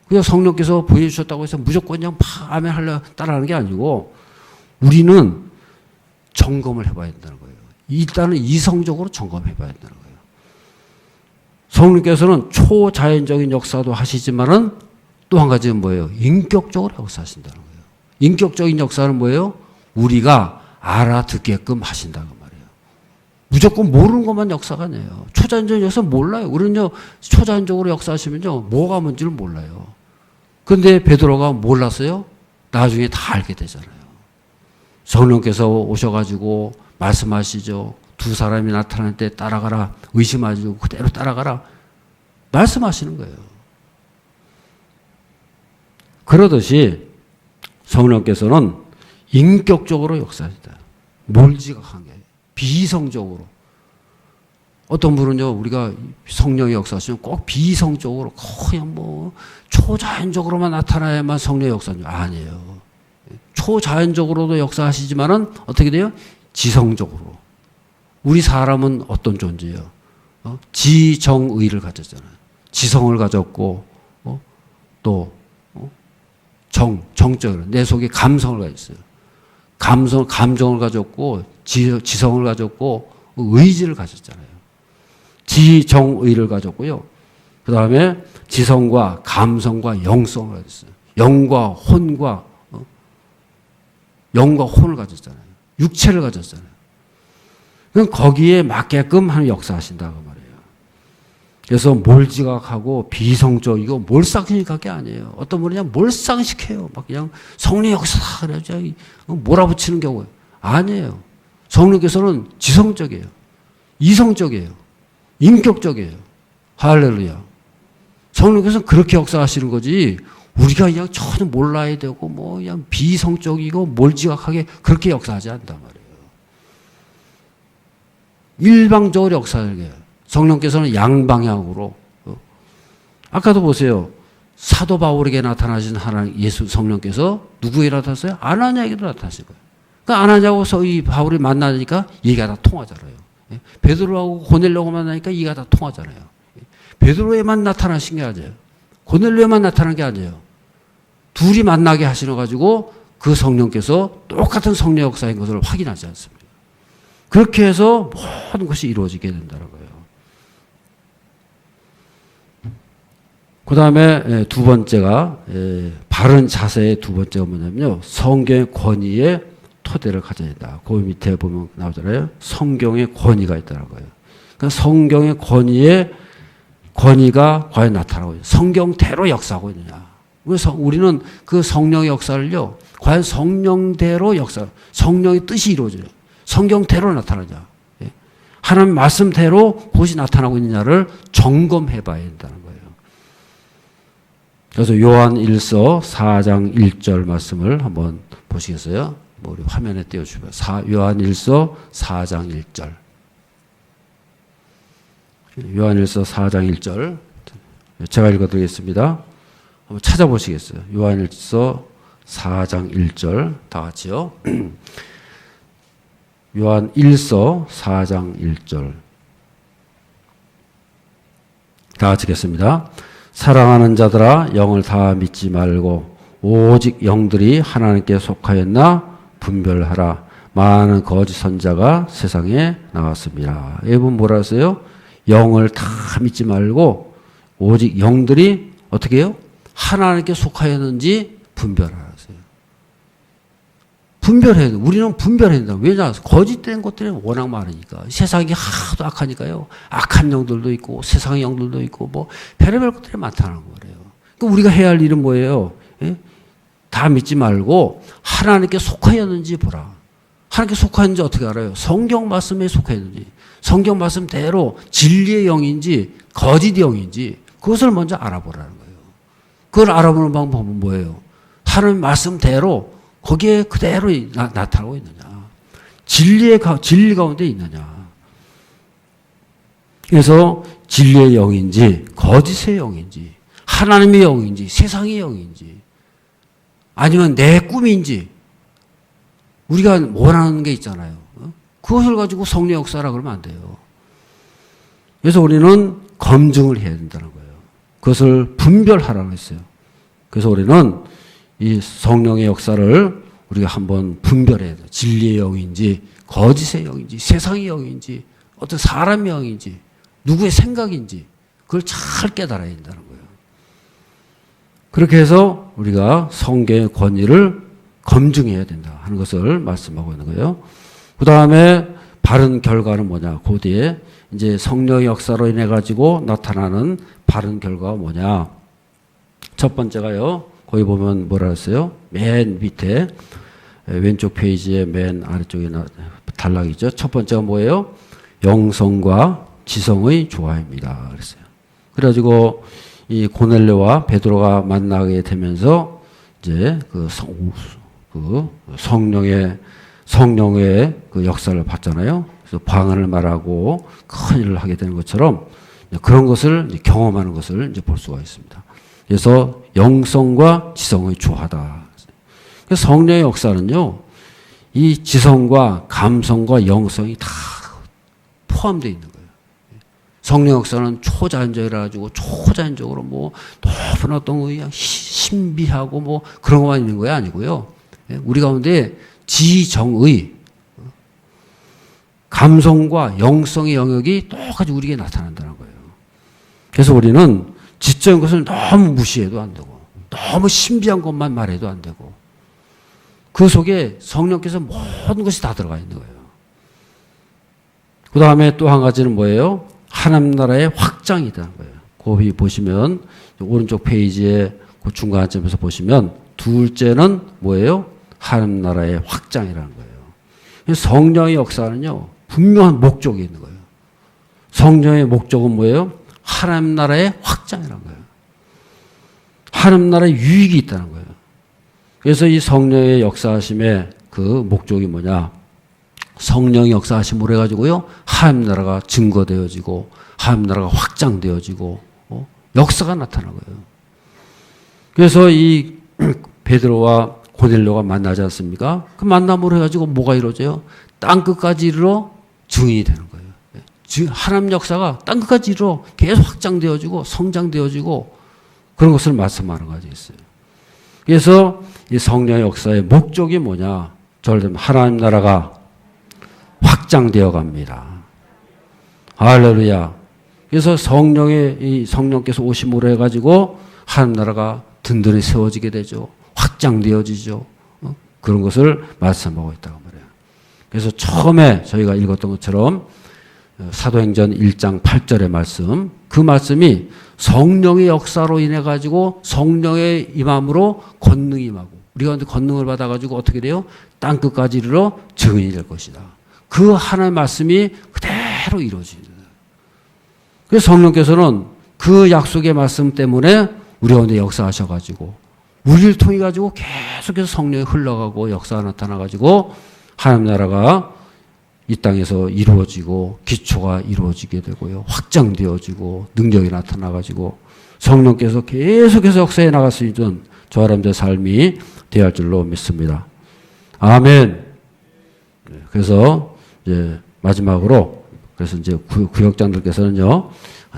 그냥 성령께서 보여주셨다고 해서 무조건 그냥 아멘 하려 따라하는 게 아니고 우리는 점검을 해봐야 된다는 거예요. 일단은 이성적으로 점검해봐야 된다는 거예요. 성령께서는 초자연적인 역사도 하시지만은 또 한 가지는 뭐예요? 인격적으로 역사하신다는 거예요. 인격적인 역사는 뭐예요? 우리가 알아듣게끔 하신다는 말이에요. 무조건 모르는 것만 역사가 아니에요. 초자연적인 역사는 몰라요. 우리는요, 초자연적으로 역사하시면요, 뭐가 뭔지를 몰라요. 근데 베드로가 몰랐어요? 나중에 다 알게 되잖아요. 성령께서 오셔가지고 말씀하시죠. 두 사람이 나타날 때 따라가라. 의심하시고 그대로 따라가라. 말씀하시는 거예요. 그러듯이 성령께서는 인격적으로 역사하시다. 몰지각한 게 비이성적으로. 어떤 분은요, 우리가 성령의 역사하시면 꼭 비이성적으로 그냥 뭐 초자연적으로만 나타나야만 성령의 역사는 아니에요. 초자연적으로도 역사하시지만은 어떻게 돼요? 지성적으로. 우리 사람은 어떤 존재예요? 지정의를 가졌잖아요. 지성을 가졌고, 정적으로. 내 속에 감성을 가졌어요. 감정을 가졌고, 지성을 가졌고, 의지를 가졌잖아요. 지정의를 가졌고요. 그 다음에 지성과 감성과 영성을 가졌어요. 영과 혼을 가졌잖아요. 육체를 가졌잖아요. 그럼 거기에 맞게끔 하는 역사하신다고 말이에요. 그래서 몰지각하고 비성적이고 몰상식할 게 아니에요. 어떤 분은 그냥 몰상식해요. 막 그냥 성령 역사 그래가지고 몰아붙이는 경우에 아니에요. 성령께서는 지성적이에요. 이성적이에요. 인격적이에요. 할렐루야. 성령께서는 그렇게 역사하시는 거지. 우리가 그냥 전혀 몰라야 되고 뭐 그냥 비성적이고 몰지각하게 그렇게 역사하지 않단 말이에요. 일방적으로 역사하게 해요. 성령께서는 양방향으로. 아까도 보세요. 사도 바울에게 나타나신 하나님 예수 성령께서 누구에게 나타났어요? 아나니아에게도 나타나신 거예요. 그러니까 아나니아하고 이 바울이 만나니까 얘기가 다 통하잖아요. 베드로하고 고넬료가 만나니까 얘기가 다 통하잖아요. 베드로에만 나타나신 게 아니에요. 고넬료에만 나타난 게 아니에요. 둘이 만나게 하시는 가지고 그 성령께서 똑같은 성령 역사인 것을 확인하지 않습니다. 그렇게 해서 모든 것이 이루어지게 된다는 거예요. 그 다음에 두 번째가 바른 자세의 두 번째가 뭐냐면요. 성경의 권위에 토대를 가져야 된다. 그 밑에 보면 나오잖아요. 성경의 권위가 있다는 거예요. 그러니까 성경의 권위가 과연 나타나고 있냐. 성경대로 역사하고 있느냐. 그래서 우리는 그 성령의 역사를요, 과연 성령대로 성령의 뜻이 이루어져요. 성경대로 나타나냐. 예. 하나님 말씀대로 그것이 나타나고 있느냐를 점검해 봐야 된다는 거예요. 그래서 요한 1서 4장 1절 말씀을 한번 보시겠어요? 우리 화면에 띄워주세요. 요한 1서 4장 1절. 요한 1서 4장 1절. 제가 읽어드리겠습니다. 한번 찾아보시겠어요? 요한 1서 4장 1절. 다 같이요. 요한 1서 4장 1절. 다 같이 읽겠습니다. 사랑하는 자들아, 영을 다 믿지 말고 오직 영들이 하나님께 속하였나 분별하라. 많은 거짓 선자가 세상에 나왔습니다. 여러분 뭐라 했어요? 영을 다 믿지 말고 오직 영들이 어떻게 해요? 하나님께 속하였는지 분별하라. 분별해야 돼. 우리는 분별해야 된다. 왜냐? 거짓된 것들이 워낙 많으니까. 세상이 하도 악하니까요. 악한 영들도 있고 세상의 영들도 있고 뭐 별의별 것들이 많다는 거예요. 그러니까 우리가 해야 할 일은 뭐예요? 예? 다 믿지 말고 하나님께 속하였는지 보라. 하나님께 속하였는지 어떻게 알아요? 성경 말씀에 속하였는지. 성경 말씀대로 진리의 영인지 거짓 영인지 그것을 먼저 알아보라는 거예요. 그걸 알아보는 방법은 뭐예요? 하나님 말씀대로 거기에 그대로 나타나고 있느냐. 진리 가운데 있느냐. 그래서 진리의 영인지 거짓의 영인지 하나님의 영인지 세상의 영인지 아니면 내 꿈인지 우리가 원하는 게 있잖아요. 그것을 가지고 성령 역사라 그러면 안 돼요. 그래서 우리는 검증을 해야 된다는 거예요. 그것을 분별하라고 했어요. 그래서 우리는 이 성령의 역사를 우리가 한번 분별해야 돼요. 진리의 영인지 거짓의 영인지 세상의 영인지 어떤 사람의 영인지 누구의 생각인지 그걸 잘 깨달아야 된다는 거예요. 그렇게 해서 우리가 성경의 권위를 검증해야 된다 하는 것을 말씀하고 있는 거예요. 그 다음에 바른 결과는 뭐냐. 그 뒤에 이제 성령의 역사로 인해 가지고 나타나는 바른 결과가 뭐냐. 첫 번째가요. 거기 보면 뭐라 했어요? 맨 밑에 왼쪽 페이지의 맨 아래쪽에 단락이죠. 첫 번째가 뭐예요? 영성과 지성의 조화입니다. 그랬어요. 그래가지고 이 고넬료와 베드로가 만나게 되면서 이제 성령의 그 역사를 봤잖아요. 그래서 방언을 말하고 큰 일을 하게 되는 것처럼 그런 것을 이제 경험하는 것을 이제 볼 수가 있습니다. 그래서 영성과 지성의 조화다. 그래서 성령의 역사는요, 이 지성과 감성과 영성이 다 포함되어 있는 거예요. 성령 역사는 초자연적이라 가지고 초자연적으로 뭐 높은 어떤 그냥 신비하고 뭐 그런 것만 있는 거 아니고요. 우리 가운데 지정의 감성과 영성의 영역이 똑같이 우리에게 나타난다는 거예요. 그래서 우리는 지적인 것을 너무 무시해도 안 되고 너무 신비한 것만 말해도 안 되고 그 속에 성령께서 모든 것이 다 들어가 있는 거예요. 그 다음에 또 한 가지는 뭐예요? 하나님 나라의 확장이라는 거예요. 거기 보시면 오른쪽 페이지에 그 중간쯤에서 보시면 둘째는 뭐예요? 하나님 나라의 확장이라는 거예요. 성령의 역사는요 분명한 목적이 있는 거예요. 성령의 목적은 뭐예요? 하나님 나라의 확장이라는 거예요. 하나님 나라의 유익이 있다는 거예요. 그래서 이 성령의 역사하심의 그 목적이 뭐냐? 성령의 역사하심으로 해가지고요 하나님 나라가 증거되어지고 하나님 나라가 확장되어지고 역사가 나타나는 거예요. 그래서 이 베드로와 고넬료가 만나지 않습니까? 그 만남으로 해가지고 뭐가 이루어져요? 땅끝까지 이르러 증인이 되는 거예요. 하나님 역사가 땅끝까지 이르러 계속 확장되어지고 성장되어지고 그런 것을 말씀하는 가지 있어요. 그래서 이 성령의 역사의 목적이 뭐냐? 저를 하나님 나라가 확장되어 갑니다. 할렐루야. 그래서 성령께서 오심으로 해가지고 하나님 나라가 든든히 세워지게 되죠. 확장되어지죠. 그런 것을 말씀하고 있다고 말해요. 그래서 처음에 저희가 읽었던 것처럼 사도행전 1장 8절의 말씀, 그 말씀이 성령의 역사로 인해 가지고 성령의 임함으로 권능이 임하고 우리가 근데 권능을 받아 가지고 어떻게 돼요? 땅 끝까지 이르러 증인이 될 것이다. 그 하나의 말씀이 그대로 이루어집니다. 그래서 성령께서는 그 약속의 말씀 때문에 우리 가운데 역사하셔 가지고 우리를 통해 가지고 계속해서 성령이 흘러가고 역사가 나타나 가지고 하나님 나라가 이 땅에서 이루어지고 기초가 이루어지게 되고요. 확장되어지고 능력이 나타나 가지고 성령께서 계속해서 역사해 나갈 수 있는 저 사람들의 삶이 되어야 할 줄로 믿습니다. 아멘. 그래서 이제 마지막으로 그래서 이제 구역장들께서는요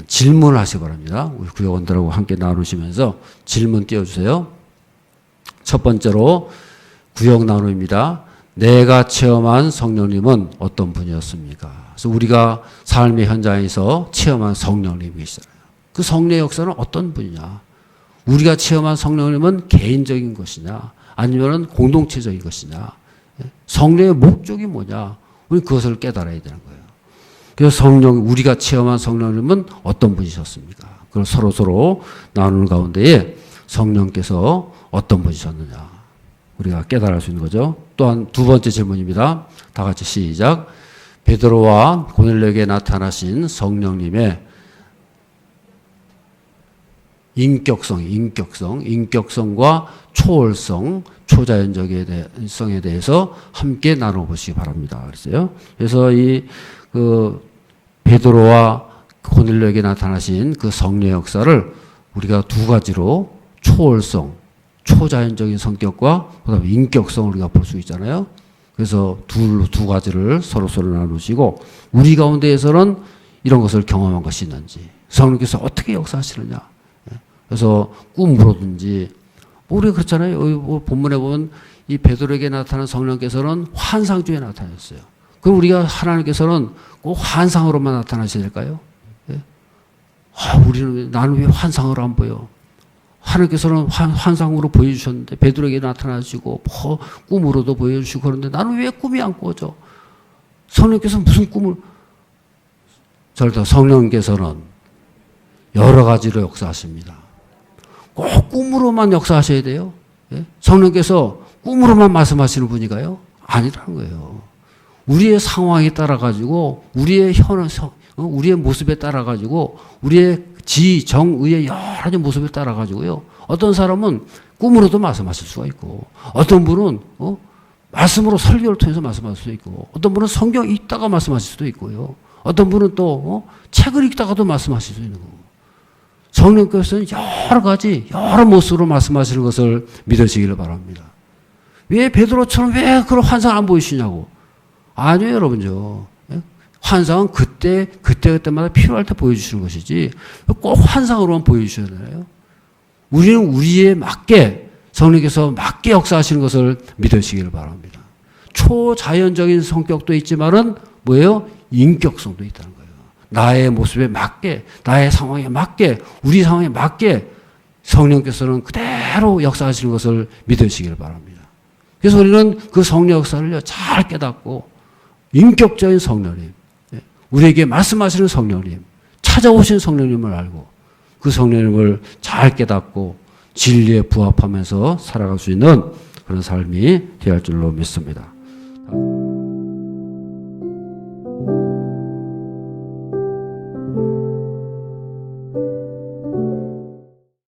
질문을 하시기 바랍니다. 우리 구역원들하고 함께 나누시면서 질문 띄워주세요. 첫 번째로 구역 나눔입니다. 내가 체험한 성령님은 어떤 분이었습니까? 그래서 우리가 삶의 현장에서 체험한 성령님이 계시잖아요. 그 성령의 역사는 어떤 분이냐? 우리가 체험한 성령님은 개인적인 것이냐? 아니면 공동체적인 것이냐? 성령의 목적이 뭐냐? 우리 그것을 깨달아야 되는 거예요. 그래서 우리가 체험한 성령님은 어떤 분이셨습니까? 그걸 서로 나누는 가운데에 성령께서 어떤 분이셨느냐? 우리가 깨달을 수 있는 거죠. 또한 두 번째 질문입니다. 다 같이 시작. 베드로와 고넬료에게 나타나신 성령님의 인격성과 초월성, 초자연적성에 대해서 함께 나눠보시기 바랍니다. 그래서 베드로와 고넬료에게 나타나신 그 성령의 역사를 우리가 두 가지로 초월성, 초자연적인 성격과 그다음에 인격성을 우리가 볼 수 있잖아요. 그래서 두 가지를 서로 나누시고 우리 가운데에서는 이런 것을 경험한 것이 있는지 성령께서 어떻게 역사하시느냐. 그래서 꿈으로든지 우리가 그렇잖아요. 본문에 보면 이 베드로에게 나타난 성령께서는 환상 중에 나타났어요. 그럼 우리가 하나님께서는 꼭 환상으로만 나타나셔야 될까요? 나는 왜 환상으로 안 보여? 하나님께서는 환상으로 보여주셨는데 베드로에게 나타나시고 꿈으로도 보여주시고 그런데 나는 왜 꿈이 안 꾸어져? 성령께서는 무슨 꿈을? 성령께서는 여러 가지로 역사하십니다. 꼭 꿈으로만 역사하셔야 돼요. 성령께서 꿈으로만 말씀하시는 분이가요? 아니라는 거예요. 우리의 상황에 따라 가지고 우리의 우리의 모습에 따라 가지고 우리의 정의의 여러 가지 모습에 따라 가지고요. 어떤 사람은 꿈으로도 말씀하실 수가 있고, 어떤 분은 말씀으로 설교를 통해서 말씀하실 수도 있고, 어떤 분은 성경 읽다가 말씀하실 수도 있고요. 어떤 분은 또 책을 읽다가도 말씀하실 수 있는 거고. 성령께서는 여러 가지 여러 모습으로 말씀하시는 것을 믿으시기를 바랍니다. 왜 베드로처럼 왜 그런 환상 안 보이시냐고? 아니에요, 여러분요. 환상은 그때마다 필요할 때 보여주시는 것이지 꼭 환상으로만 보여주셔야 되나요? 우리는 우리에 맞게 성령께서 맞게 역사하시는 것을 믿으시기를 바랍니다. 초자연적인 성격도 있지만은 뭐예요? 인격성도 있다는 거예요. 나의 모습에 맞게, 나의 상황에 맞게, 우리 상황에 맞게 성령께서는 그대로 역사하시는 것을 믿으시기를 바랍니다. 그래서 우리는 그 성령 역사를 잘 깨닫고 인격적인 성령님, 우리에게 말씀하시는 성령님, 찾아오신 성령님을 알고 그 성령님을 잘 깨닫고 진리에 부합하면서 살아갈 수 있는 그런 삶이 되어야 할 줄로 믿습니다.